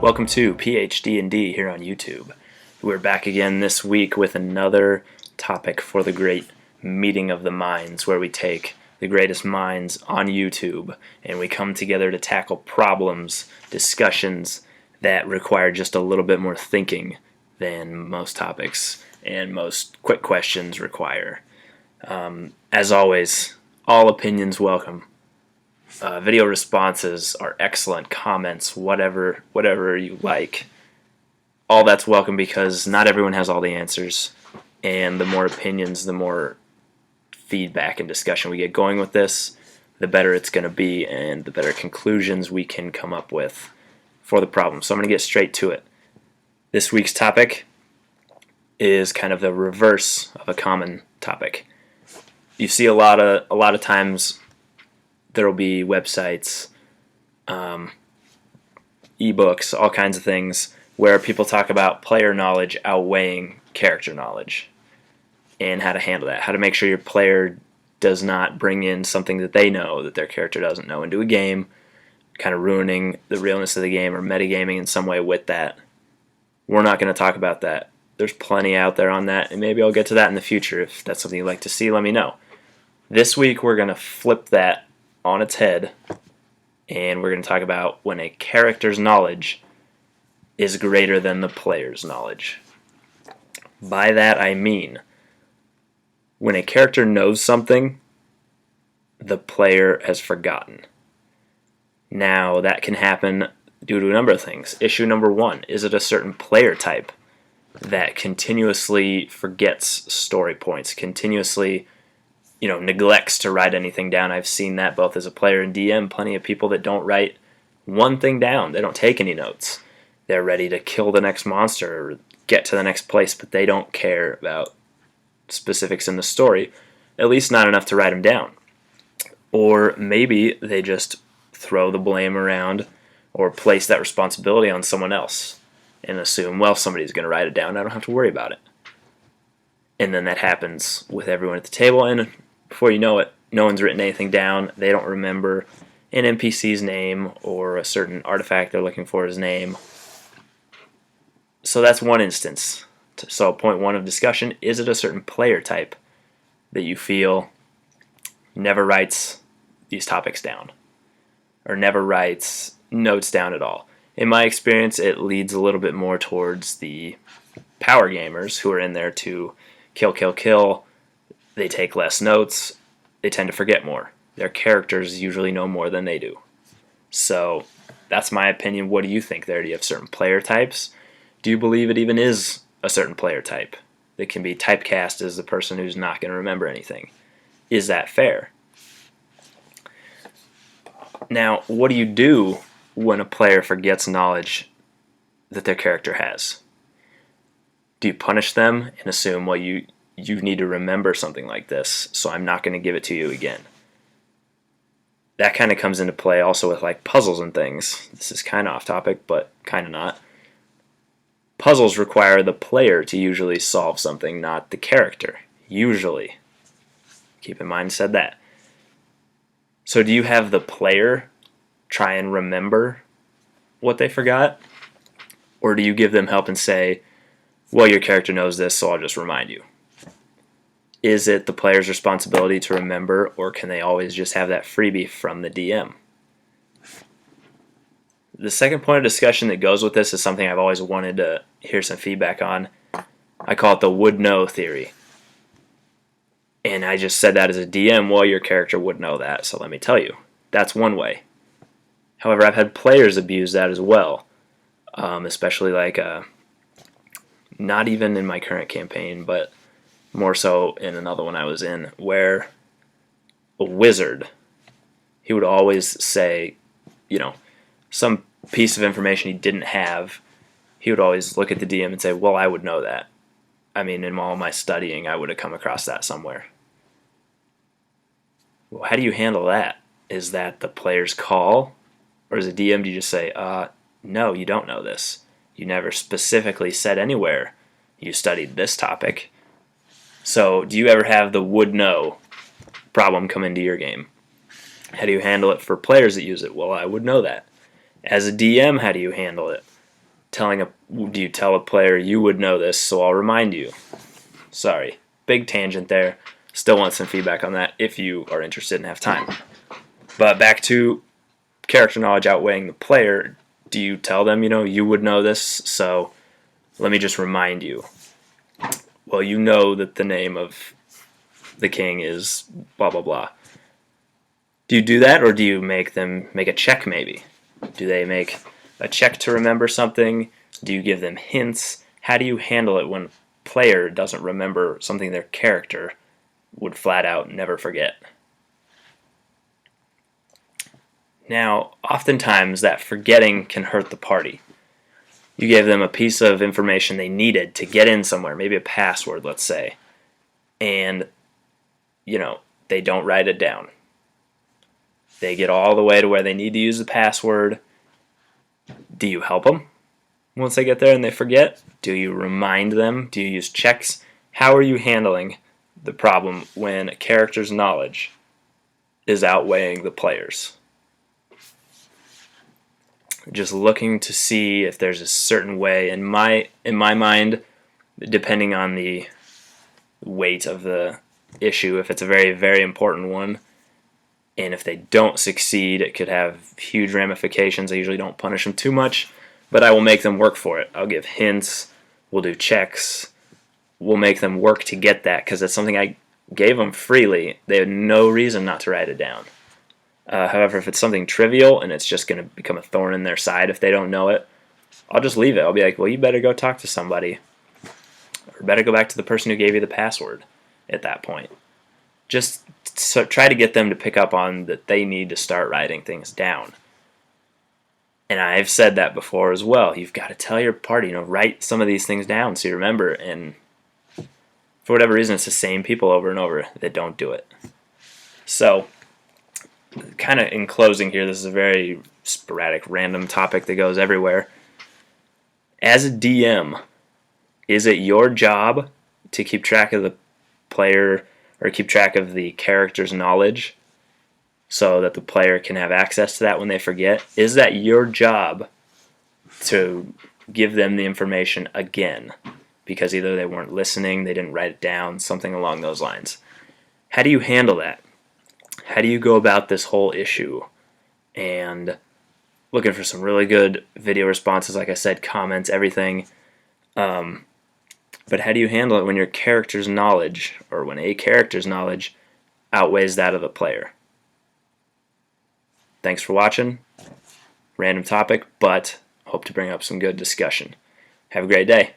Welcome to PhD&D here on YouTube. We're back again this week with another topic for the great meeting of the minds, where we take the greatest minds on YouTube and we come together to tackle problems, discussions that require just a little bit more thinking than most topics and most quick questions require. As always, all opinions welcome. Video responses are excellent, comments, whatever you like. All that's welcome because not everyone has all the answers, and the more opinions, the more feedback and discussion we get going with this, the better it's going to be and the better conclusions we can come up with for the problem. So I'm going to get straight to it. This week's topic is kind of the reverse of a common topic. You see a lot of times there will be websites, ebooks, all kinds of things where people talk about player knowledge outweighing character knowledge and how to handle that, how to make sure your player does not bring in something that they know that their character doesn't know into a game, kind of ruining the realness of the game or metagaming in some way with that. We're not going to talk about that. There's plenty out there on that, and maybe I'll get to that in the future. If that's something you'd like to see, let me know. This week we're going to flip that on its head, and we're going to talk about when a character's knowledge is greater than the player's knowledge. By that I mean, when a character knows something, the player has forgotten. Now, that can happen due to a number of things. Issue number one, is it a certain player type that continuously forgets story points, continuously neglects to write anything down? I've seen that both as a player and DM, plenty of people that don't write one thing down. They don't take any notes. They're ready to kill the next monster or get to the next place, but they don't care about specifics in the story, at least not enough to write them down. Or maybe they just throw the blame around or place that responsibility on someone else and assume, well, somebody's going to write it down, I don't have to worry about it. And then that happens with everyone at the table, and before you know it, no one's written anything down. They don't remember an NPC's name or a certain artifact they're looking for his name. So that's one instance. So point one of discussion, is it a certain player type that you feel never writes these topics down or never writes notes down at all? In my experience, it leads a little bit more towards the power gamers who are in there to kill. They take less notes. They tend to forget more. Their characters usually know more than they do. So that's my opinion. What do you think there? Do you have certain player types? Do you believe it even is a certain player type that can be typecast as the person who's not going to remember anything? Is that fair? Now, what do you do when a player forgets knowledge that their character has? Do you punish them and assume, well, you need to remember something like this, so I'm not going to give it to you again? That kind of comes into play also with like puzzles and things. This is kind of off topic, but kind of not. Puzzles require the player to usually solve something, not the character. Usually. Keep in mind, I said that. So do you have the player try and remember what they forgot? Or do you give them help and say, well, your character knows this, so I'll just remind you? Is it the player's responsibility to remember, or can they always just have that freebie from the DM? The second point of discussion that goes with this is something I've always wanted to hear some feedback on. I call it the would-know theory. And I just said that as a DM, well, your character would know that, so let me tell you. That's one way. However, I've had players abuse that as well, especially like not even in my current campaign, but more so in another one I was in, where a wizard, he would always say, some piece of information he didn't have. He would always look at the DM and say, well, I would know that. I mean, in all my studying, I would have come across that somewhere. Well, how do you handle that? Is that the player's call? Or as a DM, do you just say, no, you don't know this. You never specifically said anywhere you studied this topic. So do you ever have the would know problem come into your game? How do you handle it for players that use it? Well, I would know that. As a DM, how do you handle it? do you tell a player you would know this, so I'll remind you? Sorry, big tangent there. Still want some feedback on that if you are interested and have time. But back to character knowledge outweighing the player. Do you tell them, you would know this, so let me just remind you? Well, you know that the name of the king is blah, blah, blah. Do you do that, or do you make them make a check maybe? Do they make a check to remember something? Do you give them hints? How do you handle it when a player doesn't remember something their character would flat out never forget? Now, oftentimes that forgetting can hurt the party. You gave them a piece of information they needed to get in somewhere, maybe a password, let's say, and, they don't write it down. They get all the way to where they need to use the password. Do you help them once they get there and they forget? Do you remind them? Do you use checks? How are you handling the problem when a character's knowledge is outweighing the player's? Just looking to see if there's a certain way in my mind, depending on the weight of the issue, if it's a very, very important one, and if they don't succeed, it could have huge ramifications. I usually don't punish them too much, but I will make them work for it. I'll give hints, we'll do checks, we'll make them work to get that, because it's something I gave them freely. They had no reason not to write it down. However, if it's something trivial and it's just going to become a thorn in their side if they don't know it, I'll just leave it. I'll be like, well, you better go talk to somebody, or better go back to the person who gave you the password at that point. Just try to get them to pick up on that they need to start writing things down. And I've said that before as well. You've got to tell your party, write some of these things down so you remember. And for whatever reason, it's the same people over and over that don't do it. So, kind of in closing here, this is a very sporadic, random topic that goes everywhere. As a DM, is it your job to keep track of the player or keep track of the character's knowledge so that the player can have access to that when they forget? Is that your job to give them the information again because either they weren't listening, they didn't write it down, something along those lines? How do you handle that? How do you go about this whole issue? And looking for some really good video responses, like I said, comments, everything. But how do you handle it when your character's knowledge, or when a character's knowledge, outweighs that of the player? Thanks for watching. Random topic, but hope to bring up some good discussion. Have a great day.